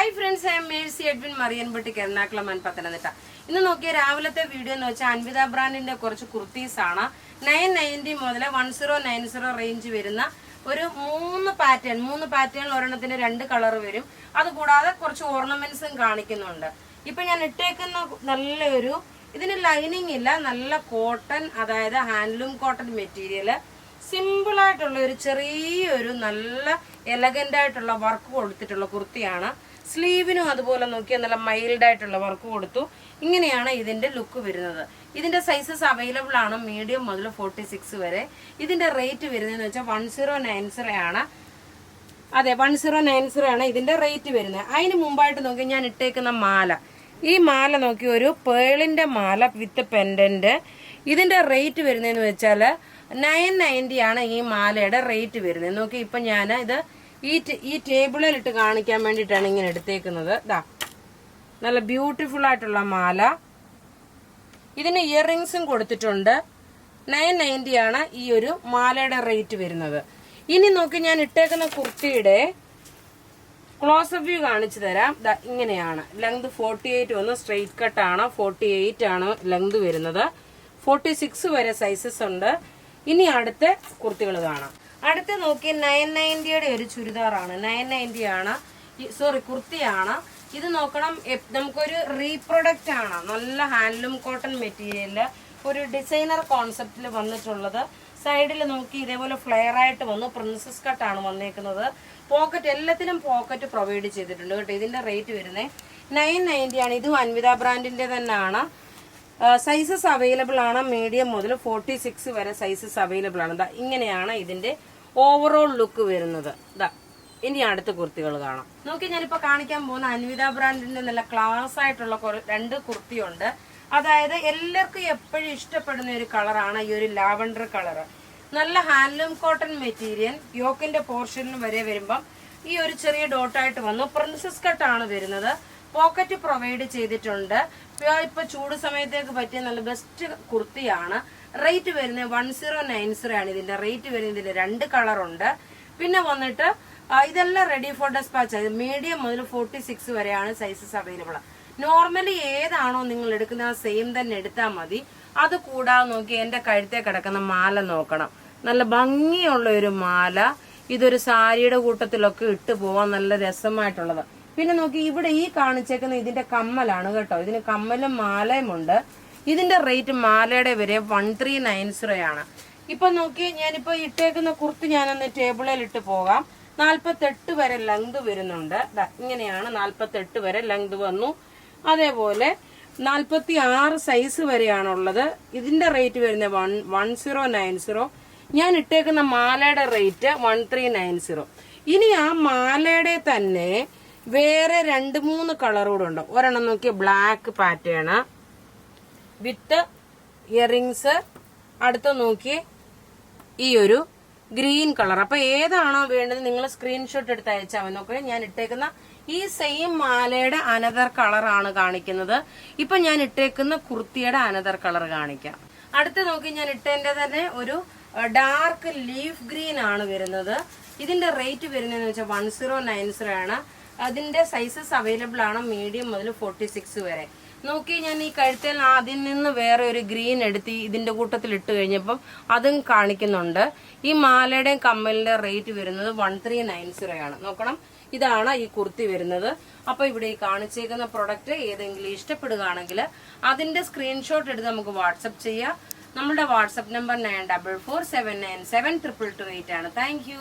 Hi friends, I am Mercy Edwin Mariyanpatti Ernakulam Pathanamthitta. ഇന്ന് നോക്കിയ രാവിലത്തെ വീഡിയോ എന്ന് വെച്ചാൽ അൻവിത ബ്രാൻഡിന്റെ കുറച്ച് കുർത്തീസ് ആണ്. 990 മുതൽ 1090 റേഞ്ച് വരുന്ന ഒരു മൂന്ന് പാറ്റേൺ ഒരെണ്ണത്തിന് 2 കളർ വരും. അതുകൂടാതെ കുറച്ച് ഓർണമെന്റ്സും കാണിക്കുന്നുണ്ട്. ഇപ്പൊ ഞാൻ ഇട്ടേക്കുന്ന നല്ലൊരു, ഇതിന് ലൈനിങ് ഇല്ല, നല്ല കോട്ടൺ, അതായത് ഹാൻഡ്ലൂം കോട്ടൺ മെറ്റീരിയല്, സിമ്പിൾ ആയിട്ടുള്ള ഒരു ചെറിയൊരു നല്ല എലഗന്റ് ആയിട്ടുള്ള വർക്ക് കൊടുത്തിട്ടുള്ള കുർത്തിയാണ്. സ്ലീവിനും അതുപോലെ നോക്കിയാൽ നല്ല മൈൽഡ് ആയിട്ടുള്ള വർക്ക് കൊടുത്തു. ഇങ്ങനെയാണ് ഇതിന്റെ ലുക്ക് വരുന്നത്. ഇതിന്റെ സൈസസ് അവൈലബിൾ ആണ് മീഡിയം മുതൽ 46 വരെ. ഇതിന്റെ റേറ്റ് വരുന്നതെന്ന് വെച്ചാൽ 1090 ആണ്. അതെ, 1090 ആണ് ഇതിന്റെ റേറ്റ് വരുന്നത്. അതിന് മുമ്പായിട്ട് നോക്കി ഞാൻ ഇട്ടേക്കുന്ന മാല, ഈ മാല നോക്കി ഒരു പേളിന്റെ മാല വിത്ത് പെൻഡന്റ്. ഇതിന്റെ റേറ്റ് വരുന്നതെന്ന് വെച്ചാൽ 990 ആണ് ഈ മാലയുടെ റേറ്റ് വരുന്നത്. നോക്കി ഇപ്പൊ ഞാൻ ഇത് ഈ ടേബിളിൽ ഇട്ട് കാണിക്കാൻ വേണ്ടിയിട്ടാണ് ഇങ്ങനെ എടുത്തേക്കുന്നത്. ഇതാ നല്ല ബ്യൂട്ടിഫുൾ ആയിട്ടുള്ള മാല. ഇതിന് ഇയറിങ്സും കൊടുത്തിട്ടുണ്ട്. 990 ആണ് ഈ ഒരു മാലയുടെ റേറ്റ് വരുന്നത്. ഇനി നോക്കി ഞാൻ ഇട്ടേക്കുന്ന കുർത്തിയുടെ ക്ലോസപ്പ് വ്യൂ കാണിച്ചു തരാം. ഇങ്ങനെയാണ് ലെങ്ത് 48 വന്ന് സ്ട്രെയിറ്റ് കട്ട് ആണ്. 48 ആണ് ലെങ്ത് വരുന്നത്. 46 വരെ സൈസസ് ഉണ്ട്. ഇനി അടുത്ത കുർത്തികൾ കാണാം. അടുത്ത നോക്കി 990യുടെ ഒരു ചുരിദാറാണ്. 990 ആണ്, കുർത്തിയാണ്. ഇത് നോക്കണം, നമുക്കൊരു റീപ്രൊഡക്റ്റ് ആണ്. നല്ല ഹാൻഡ്ലൂം കോട്ടൺ മെറ്റീരിയല്, ഒരു ഡിസൈനർ കോൺസെപ്റ്റിൽ വന്നിട്ടുള്ളത്. സൈഡിൽ നോക്കി ഇതേപോലെ ഫ്ലെയർ ആയിട്ട് വന്നു. പ്രിൻസസ് കട്ടാണ് വന്നേക്കുന്നത്. പോക്കറ്റ്, എല്ലാത്തിനും പോക്കറ്റ് പ്രൊവൈഡ് ചെയ്തിട്ടുണ്ട് കേട്ടോ. ഇതിന്റെ റേറ്റ് വരുന്നത് 990 ആണ്. ഇതും അൻവിത ബ്രാൻഡിന്റെ തന്നെയാണ്. സൈസസ് അവൈലബിൾ ആണ് മീഡിയം മുതൽ 46 വരെ സൈസസ് അവൈലബിൾ ആണ്. ഇങ്ങനെയാണ് ഇതിന്റെ ഓവറോൾ ലുക്ക് വരുന്നത്. ഇനി അടുത്ത കുർത്തികൾ കാണാം. നോക്കി ഞാനിപ്പോ കാണിക്കാൻ പോകുന്ന അൻവിത ബ്രാൻഡിന്റെ നല്ല ക്ലാസ് ആയിട്ടുള്ള 2 കുർത്തിയുണ്ട്. അതായത് എല്ലാവർക്കും എപ്പോഴും ഇഷ്ടപ്പെടുന്ന ഒരു കളറാണ് ഈ ഒരു ലാവണ്ടർ കളറ്. നല്ല ഹാൻഡ്ലൂം കോട്ടൺ മെറ്റീരിയൽ. യോക്കിന്റെ പോർഷനിൽ വരെ വരുമ്പം ഈ ഒരു ചെറിയ ഡോട്ടായിട്ട് വന്നു. പ്രിൻസസ് കട്ടാണ് വരുന്നത്. പോക്കറ്റ് പ്രൊവൈഡ് ചെയ്തിട്ടുണ്ട്. ഇപ്പൊ ചൂട് സമയത്തേക്ക് പറ്റിയ നല്ല ബെസ്റ്റ് കുർത്തിയാണ്. റേറ്റ് വരുന്നത് 1090 ആണ് ഇതിന്റെ റേറ്റ് വരുന്നത്. ഇതിന്റെ 2 കളറുണ്ട്. പിന്നെ വന്നിട്ട് ഇതെല്ലാം റെഡി ഫോർ ഡെസ്പാച്ച്. മീഡിയം മുതൽ 46 വരെയാണ് സൈസസ് അവൈലബിൾ. നോർമലി ഏതാണോ നിങ്ങൾ എടുക്കുന്ന ആ സെയിം തന്നെ എടുത്താൽ മതി. അത് കൂടാതെ നോക്കി എന്റെ കഴുത്തേ കിടക്കുന്ന മാല നോക്കണം. നല്ല ഭംഗിയുള്ള ഒരു മാല. ഇതൊരു സാരിയുടെ കൂട്ടത്തിലൊക്കെ ഇട്ട് പോവാൻ നല്ല രസമായിട്ടുള്ളത്. പിന്നെ നോക്കി ഇവിടെ ഈ കാണിച്ചേക്കുന്ന ഇതിന്റെ കമ്മലാണ് കേട്ടോ. ഇതിന് കമ്മലും മാലയും ഉണ്ട്. ഇതിന്റെ റേറ്റ് മാലയുടെ വരെ 1390 ആണ്. ഇപ്പൊ നോക്കി ഞാനിപ്പോ ഇട്ടേക്കുന്ന കുർത്തി ഞാനൊന്ന് ടേബിളിൽ ഇട്ട് പോകാം. 48 വരെ ലെങ്ത് വരുന്നുണ്ട്. ഇങ്ങനെയാണ് 48 വരെ ലെങ്ത് വന്നു. അതേപോലെ 46 സൈസ് വരെയാണുള്ളത്. ഇതിന്റെ റേറ്റ് വരുന്നത് 1090. ഞാൻ ഇട്ടേക്കുന്ന മാലയുടെ റേറ്റ് 1390. ഇനി ആ മാലയുടെ തന്നെ വേറെ 2-3 കളർ കൂടെ ഉണ്ട്. ഒരെണ്ണം നോക്കിയ ബ്ലാക്ക് പാറ്റേൺ വിത്ത് ഇയറിങ്സ്. അടുത്ത നോക്കി ഈ ഒരു ഗ്രീൻ കളർ. അപ്പൊ ഏതാണോ വേണ്ടത് നിങ്ങൾ സ്ക്രീൻഷോട്ട് എടുത്ത് അയച്ചാൽ മതി. നോക്കുക, ഞാൻ ഇട്ടേക്കുന്ന ഈ സെയിം മാലയുടെ അനദർ കളറാണ് കാണിക്കുന്നത്. ഇപ്പൊ ഞാൻ ഇട്ടേക്കുന്ന കുർത്തിയുടെ അനദർ കളർ കാണിക്കാം. അടുത്ത നോക്കി ഞാൻ ഇട്ടതിന്റെ തന്നെ ഒരു ഡാർക്ക് ലീഫ് ഗ്രീൻ ആണ് വരുന്നത്. ഇതിന്റെ റേറ്റ് വരുന്നതെന്ന് വെച്ചാൽ 1090 ആണ്. അതിന്റെ സൈസസ് അവൈലബിൾ ആണ് മീഡിയം മുതൽ 46 വരെ. നോക്കി ഞാൻ ഈ കഴുത്തിൽ അതിൽ നിന്ന് വേറെ ഒരു ഗ്രീൻ എടുത്ത് ഇതിന്റെ കൂട്ടത്തിൽ ഇട്ട് കഴിഞ്ഞപ്പം അതും കാണിക്കുന്നുണ്ട്. ഈ മാലയുടെയും കമ്മലിന്റെ റേറ്റ് വരുന്നത് 1390 ആണ്. നോക്കണം, ഇതാണ് ഈ കുർത്തി വരുന്നത്. അപ്പൊ ഇവിടെ ഈ കാണിച്ചേക്കുന്ന പ്രൊഡക്റ്റ് ഏതെങ്കിലും ഇഷ്ടപ്പെടുകയാണെങ്കിൽ അതിന്റെ സ്ക്രീൻഷോട്ട് എടുത്ത് നമുക്ക് വാട്സപ്പ് ചെയ്യാം. നമ്മുടെ വാട്സപ്പ് നമ്പർ 9447972228 ആണ്. Thank you.